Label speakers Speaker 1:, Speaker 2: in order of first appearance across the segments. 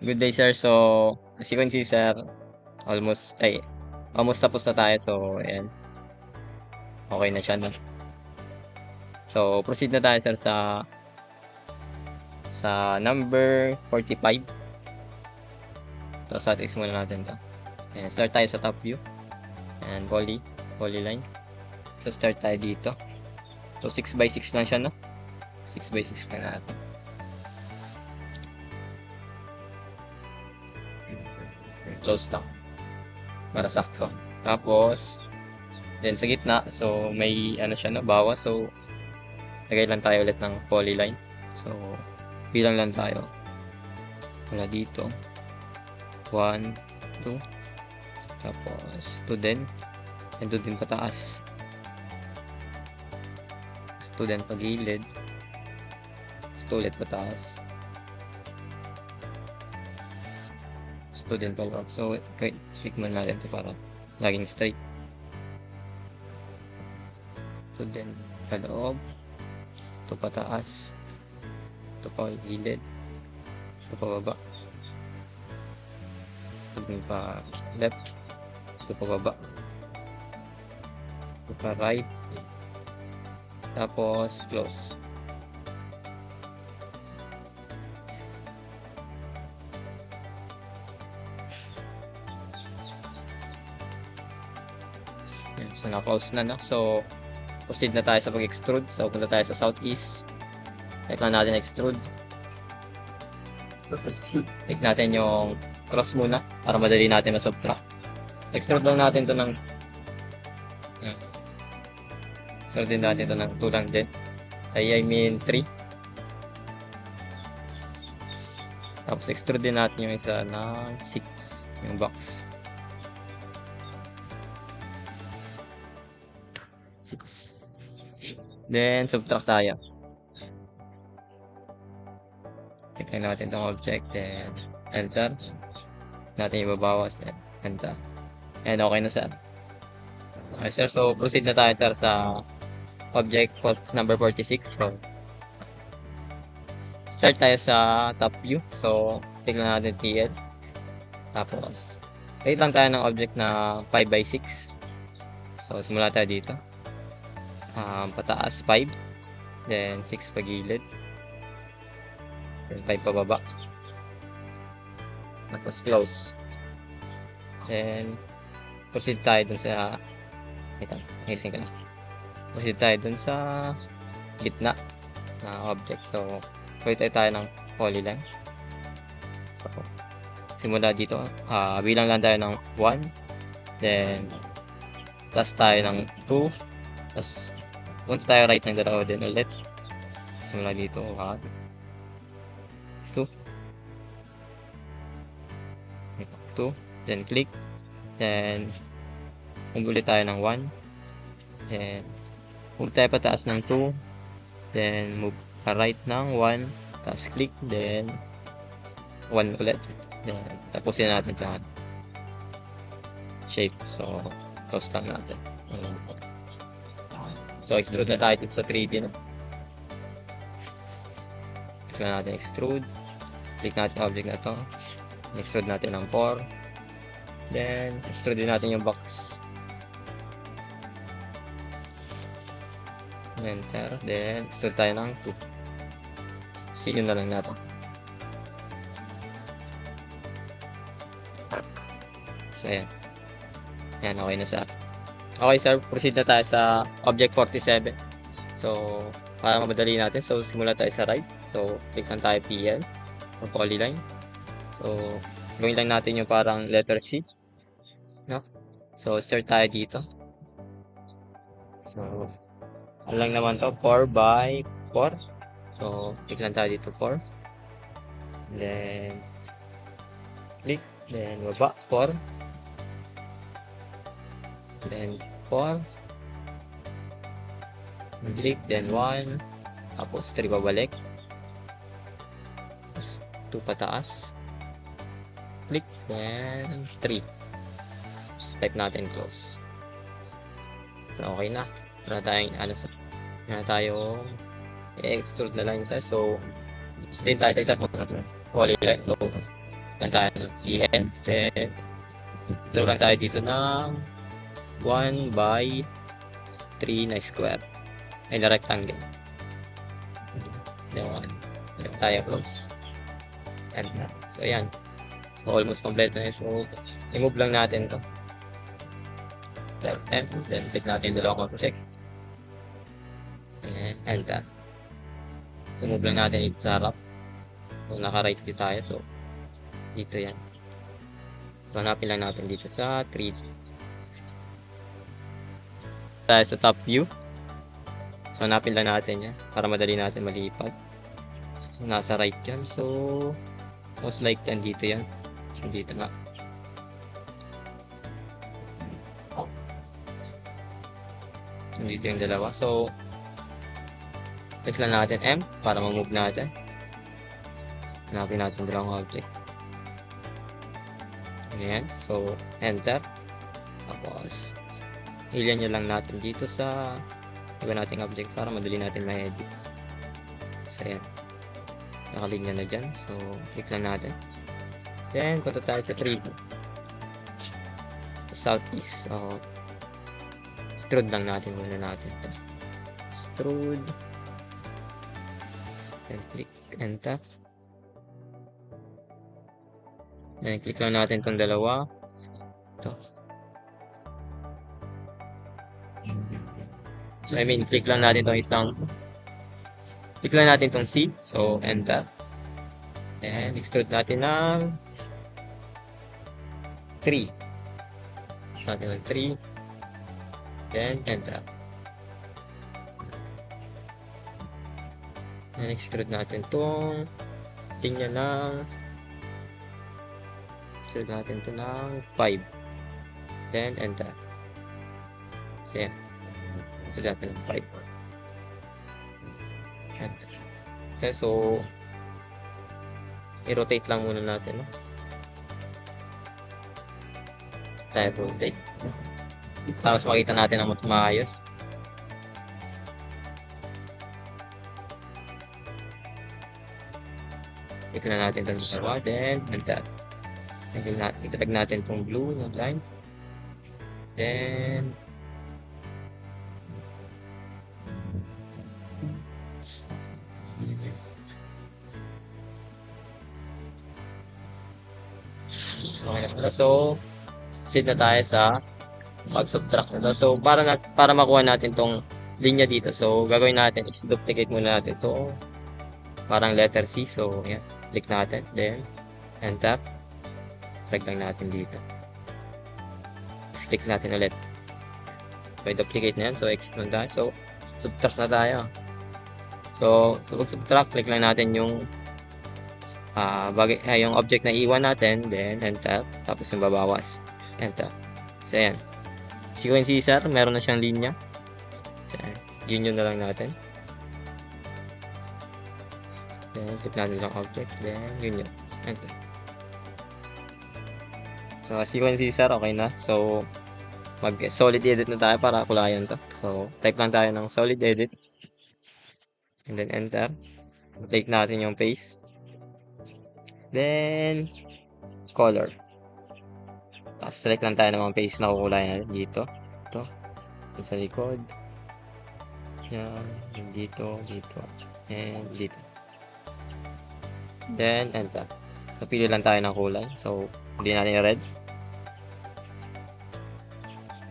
Speaker 1: Good day, sir. So, as you can see, sir, almost tapos na tayo. So, ayan. Okay na siya, no? So, proceed na tayo, sir, sa number 45. So, satis muna natin to. Ayan, start tayo sa top view. Ayan, polyline. So, start tayo dito. So, 6x6 lang siya, no? 6x6 na natin. Close lang. Para sakto. Tapos, then sa gitna, so may ano siya, no? Bawas. So, lagay lang tayo ulit ng polyline. So, bilang lang tayo. Wala dito. 1, 2. Tapos, 2 din. And 2 din pataas. 2 din pagilid. 2 ulit pataas. 2 din pala. So, click mo natin ito para laging straight. 2 din paloob. 2 pataas. 2 pa gilid. 2 pa baba. 2 din pa left. 2 pa baba. 2 pa right. Tapos close. So, na-close na, no? So, proceed na tayo sa pag-extrude. So, punta tayo sa southeast. Type na natin extrude. Click natin yung cross muna para madali natin na-subtract. Extrude lang natin to ng extrude din natin to ng 2 lang din. I mean 3. Tapos extrude din natin yung isa ng 6. Yung box. 6. Then, subtract tayo. Click natin itong object, then enter. Natin ibabawas, then enter. And okay na, sir. Okay, sir. So, proceed na tayo, sir, sa object number 46. So, start tayo sa top view. So, click lang natin TL. Tapos, create lang tayo ng object na 5x6. So, simula tayo dito. Pataas 5, then 6 pagilid, then 5 pababa, tapos close. Then proceed tayo dun sa proceed tayo dun sa gitna na object. So create tayo ng polyline. So simula dito, bilang lang tayo ng 1, then plus tayo ng 2, tapos punta tayo right ng dalawa din ulit. Simula dito, 1, 2, 2, then click, then move ulit tayo ng 1, then move tayo pataas ng 2, then move pa right ng 1, tapos click, then 1 ulit, then tapusin natin sa shape. So close lang natin. So, extrude na tayo dito sa 3D, no? Click na natin extrude. Click natin object na to. Extrude natin ng 4. Then, extrude din natin yung box. Enter. Then, extrude tayo ng 2. So, yun na lang natin. So, ayan. Ayan, okay na sa okay, sir, proceed na tayo sa object 47. So, para mamadali natin, so simula tayo sa right. So, click lang tayo PL o polyline. So, gawin lang natin yung parang letter C, no? So, start tayo dito. So, ano lang naman to, 4x4. So, click lang tayo dito 4. Then, click. Then, baba 4. Then 4, click, then 1, tapos 3 babalik, tapos 2 pataas, click, then 3, tapos type natin close. So okay na, wala tayong i-extrude na lang isa. So din tayo polyline. So Lang tayo ng EM. Then, draw tayo dito ng 1/3 na square. Ay, na rectangle. Then, 1. Then, tayo close. And, so, ayan. So, almost complete na yun. So, i-move lang natin to. Then, click natin yung dalawang object. And, enter. So, move lang natin dito sa harap. So, naka-right view tayo. So, dito yan. So, hanapin lang natin dito sa 3D. Tayo sa top view. So, hanapin lang natin yan para madali natin malipad. So, nasa right yan. So, most likely yan dito yan. So, dito na. So, dito yung dalawa. So, click lang natin M para ma-move natin. Hanapin natin dalawang object. Ayan. So, enter. Tapos, alien nyo lang natin dito sa iba nating object para madali natin ma-edit. So, ayan. Nakalinya na dyan. So, click lang natin. Then, punta tayo sa 3D. Southeast. So, extrude lang natin muna natin. Extrude. Then, click enter. Then, click lang natin itong dalawa. Ito. So, click lang natin itong isang. Click lang natin itong C. So, enter. And, extrude natin ng 3. Natin ng 3. Then, enter. And, extrude natin itong linya ng extrude natin ito ng 5. Then, enter. So, yan. Extrude natin ng 5. Enter. So, i-rotate lang muna natin, no? Tayo rotate. Tapos makita natin ang mas maayos. Ito na natin itong dalawa. Then, enter. Itag natin itong blue na line. Then, okay. So, proceed na tayo sa pag-subtract na. So, para makuha natin tong linya dito. So, gagawin natin is duplicate muna natin ito. Parang letter C. So, yan. Click natin. Then, enter. Drag lang natin dito. Tapos, click natin ulit. So, duplicate na yan. So, exit na tayo. So, subtract na tayo. So, sa pag-subtract, click lang natin yung yung object na iwan natin, then enter, tapos yung babawas, enter. So, ayan. Sequence Caesar, meron na siyang linya. So, yun na lang natin. Then, click natin yung object, then yun, enter. So, Sequence Caesar, okay na. So, mag-solid edit na tayo para kulayan to. So, type lang tayo ng solid edit. And then, enter. Click natin yung paste. Then, color. Tapos, select lang tayo ng mga paste na kukulayan natin dito. Ito. Ito sa likod. Yan. Dito. Dito. And dito. Then, enter. So, pili lang tayo ng kulay. So, hindi natin yung red.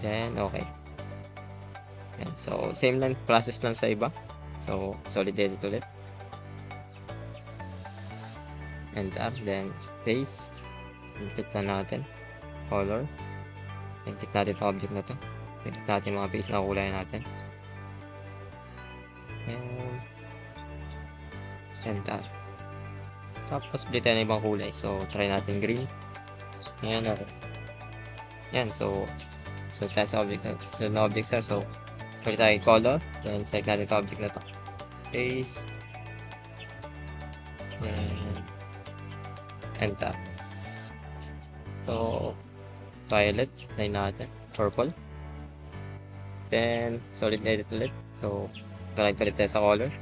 Speaker 1: Then, okay. Yan. So, same lang process lang sa iba. So, solid edit ulit. Enter, then paste. Click na natin. Color. Then click natin itong object na to. Click natin mga paste na kulay natin. And enter. Tapos split tayo ng ibang kulay. So try natin green. Ayan natin. Yan. So tayo sa object. So na object sir. So click tayo color. Then select natin itong object na to. Paste. And enter. So, violet, line natin, purple. Then, solid edit ulit. So, collect ulit tayo sa color.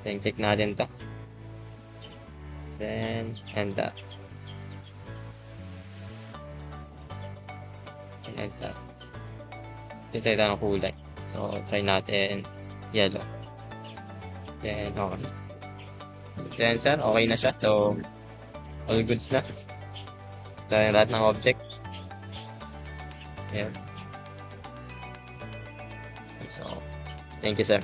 Speaker 1: Then, click natin to. Then, enter. And try tayo ng kulay. So, try natin yellow. Then, okay. So, yan sir, okay na siya. So, all goods na. Tayo lahat ng object. Ayan. So, thank you sir.